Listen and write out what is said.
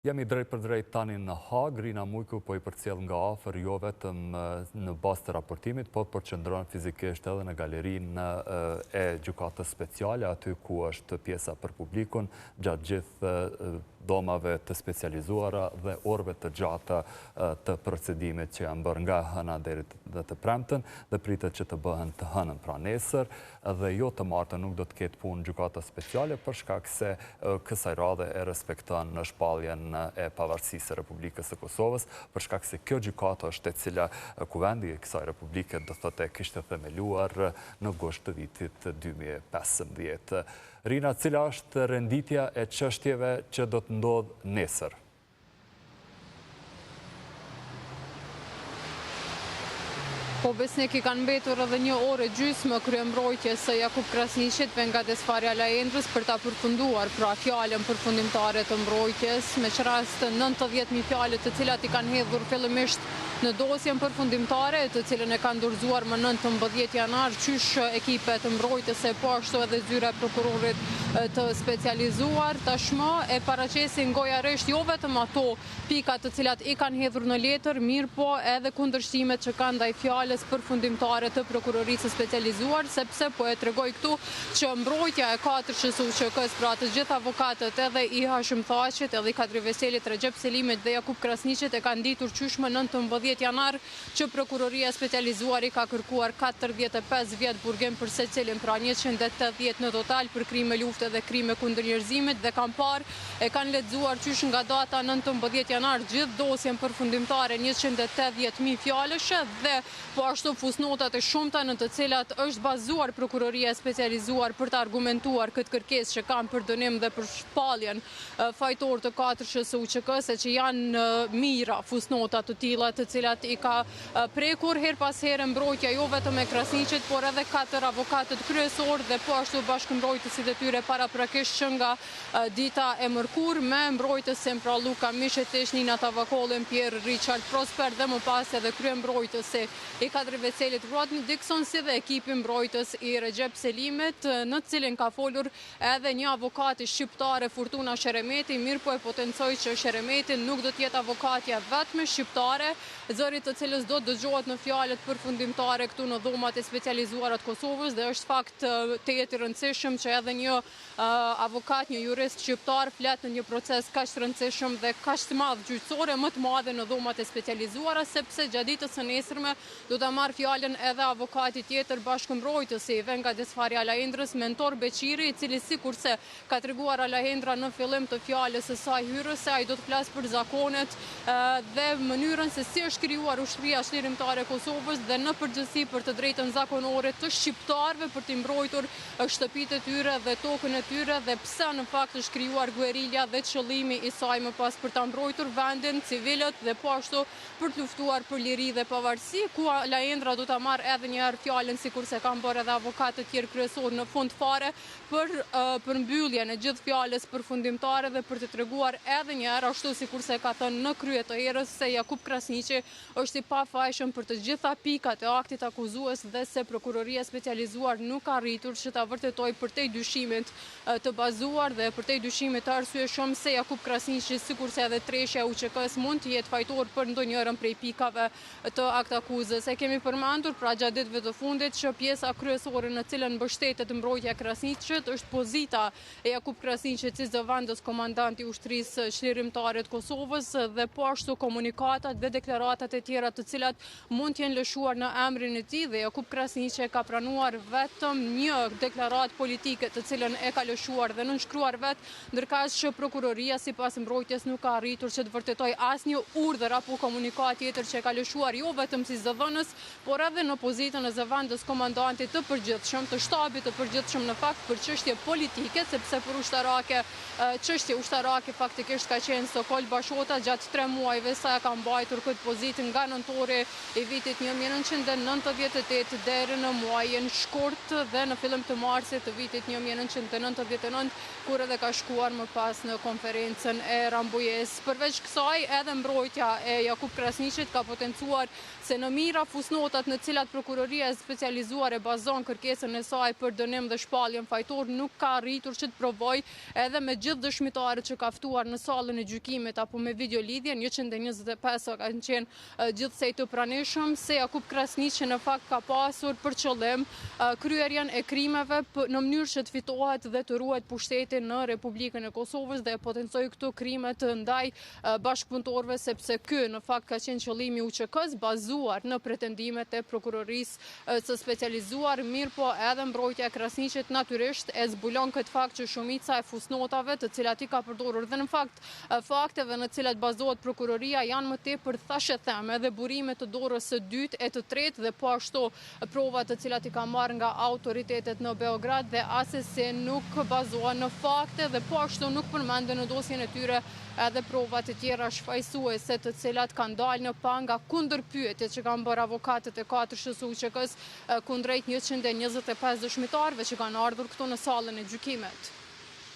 Jemi drejt për drejt tani në Hag, Rina Mujku po i përcjell nga afër jo vetëm në bazë të raportimit, por përqendron fizikisht edhe në galerinë e gjykatës speciale, aty ku është pjesa për publikun, gjatë gjithë domave të specializuara dhe orëve të gjata të procedimit që janë bërë nga hëna deri të premten dhe pritet që të bëhen të hënën pra nesër, dhe jo të martën nuk do të ketë punë gjykata speciale për shkak se kësaj radhe e respekton në shpalljen e pavarësisë së Republikës së Kosovës, për shkak se kjo gjykata është e cila kuvendi i kësaj republike do thotë kishte themeluar në gusht të vitit 2015. Rina, cila është renditja e çështjeve që do të ndodhë nesër? Po besnik i kanë mbetur edhe 1 orë gjysmë kryembrojtjes së Jakub Krasniqit dhe nga Desfari Alajendrës për ta përfunduar pra fjalën përfundimtare të mbrojtjes, me rast 90.000 fjalë të cilat i kanë hedhur fillimisht në dosjen përfundimtare, të cilën e kanë dorëzuar më 19 janar, qysh ekipet të mbrojtëse, po ashtu edhe zyra e prokurorit të specializuar, tashmë e paraqesin gojarisht jo vetëm ato pikat të cilat i kanë hedhur në letër, mirë po edhe kundërshtimet që kanë ndaj fjalës përfundimtare të prokurorisë specializuar, sepse po e tregoj këtu që mbrojtja e 4 SUÇK-s pra të gjithë avokatët edhe i Hashim Thaqit, edhe i Kadri Veselit, Recep Selimit dhe Jakub Krasniqit e kanë ditur qysh më 19 janar që prokuroria specializuar i ka kërkuar 45 vjet burgim për secilin, pra 180 në total për krime lufte dhe krime kundër njerëzimit, dhe kanë parë e kanë lexuar qysh nga data 19 janar gjithë dosjen përfundimtare 180.000 fjalësh dhe po ashtu fusnotat e shumta në të cilat është bazuar prokuroria specializuar për të argumentuar këtë kërkesë që kanë për dënim dhe për shpalljen fajtor të 4 SUÇK-s, që janë mira fusnota të tilla të cilat i ka prekur her pas here mbrojtja jo vetëm e Krasniqit, por edhe 4 avokatët kryesor dhe po ashtu bashkëmbrojtësit e tyre paraprakisht që nga dita e mërkur, me mbrojtësin pra Luka Mishetish, Nina Tavakollin, Pierre Richard Prosper dhe më pas edhe kryembrojtësi i Kadri Veselit Rodney Dixon, si dhe ekipi mbrojtës i Recep Selimit, në cilin ka folur edhe një avokati shqiptare, Fortuna Sheremeti, mirë po e potencoj që Sheremeti nuk do t'jetë avokatja vetëm shqiptare, zërit të cilës do të dëgjohet në fjalët përfundimtare këtu në dhomat e specializuara të Kosovës, dhe është fakt të jetë i rëndësishëm që edhe një avokat, një jurist shqiptar flet në një proces kaq të rëndësishëm dhe kaq të madh gjyqësore, më të madhe në dhomat e specializuara, sepse gjatë ditës së nesërme do ta marrë fjalën edhe avokati tjetër bashkëmbrojtësi i nga Desfari Alajendrës, Mentor Beqiri, i cili sikurse ka treguar Alajendra në fillim të fjalës së saj hyrëse, ai do të flasë për zakonet dhe mënyrën se si është krijuar ushtria çlirimtare e Kosovës dhe në përgjithësi për të drejtën zakonore të shqiptarëve për të mbrojtur shtëpitë e tyre dhe tokën e tyre, dhe pse në fakt është krijuar guerilja dhe qëllimi i saj më pas për ta mbrojtur vendin, civilët dhe po ashtu për të luftuar për liri dhe pavarësi, ku Alajendra do ta marrë edhe një herë fjalën sikurse kanë bërë edhe avokatët tjerë kryesor në fund fare për përmbylljen e gjithë fjalës përfundimtare dhe për të treguar edhe një herë ashtu sikurse ka thënë në krye të herës se Jakub Krasniqi është i pafajshëm për të gjitha pikat e aktit akuzues dhe se prokuroria specializuar nuk ka arritur që ta vërtetoj përtej dyshimit të bazuar dhe përtej dyshimit të arsyeshëm se Jakub Krasniqi, sikurse edhe treshja e UÇK-s, mund të jetë fajtor për ndonjërin prej pikave të akt akuzës. E kemi përmendur pra gjatë ditëve të fundit që pjesa kryesore në cilën mbështetet mbrojtja e Krasniqit është pozita e Jakub Krasniqit si zëvendës komandant i ushtrisë çlirimtare të Kosovës dhe po ashtu komunikatat dhe deklaratat e tjera të cilat mund të jenë lëshuar në emrin e tij, dhe Jakub Krasniqi ka pranuar vetëm një deklaratë politike të cilën e ka lëshuar dhe nënshkruar vet, ndërkaq që prokuroria sipas mbrojtjes nuk ka arritur që të vërtetoj asnjë urdhër apo komunikat tjetër që e ka lëshuar jo vetëm si zëvendës, por edhe në pozitën e zëvendës komandantit të përgjithshëm të shtabit të përgjithshëm në fakt për çështje politike, sepse për çështje ushtarake faktikisht ka qenë Sokol Bashota gjatë 3 muajve sa ka mbajtur këtë pozitë nga nëntori i vitit 1998 deri në muajin shkurt dhe në fillim të marsit të vitit 1999, kur edhe ka shkuar më pas në konferencën e Rambujes. Përveç kësaj, edhe mbrojtja e Jakub Krasniqit ka potencuar se në mira fusnotat në cilat prokuroria e specializuar e bazon kërkesën e saj për dënim dhe shpalljen fajtor nuk ka arritur që të provoj edhe me gjithë dëshmitarët që ka ftuar në sallën e gjykimit apo me videolidhje, 125 kanë qenë gjithsej të pranishëm, se Jakub Krasniqi në fakt ka pasur për qëllim kryerjen e krimeve në mënyrë që të fitohet dhe të ruhet pushteti në Republikën e Kosovës dhe potencoj këto krime të ndaj bashkëpunëtorëve, sepse ky në fakt ka qenë qëllimi i UÇK-s bazuar në pretendimet e prokurorisë së specializuar, mirë po edhe mbrojtja e Krasniqit natyrisht e zbulon këtë fakt që shumica e fusnotave të cilat i ka përdorur dhe në fakt fakteve në cilat bazohet prokuroria janë më tepër thashë them edhe burime të dorës së dytë e të tretë dhe po ashtu provat të cilat i ka marrë nga autoritetet në Beograd dhe asesi nuk bazohen në fakte dhe po ashtu nuk përmenden në dosjen e tyre edhe provat të tjera shfaqësuese të cilat kanë dalë në pa nga kundër pyetjet që kanë bërë avokatët e 4 UÇK-s kundrejt 125 dëshmitarëve që kanë ardhur këtu në sallën e gjykimit.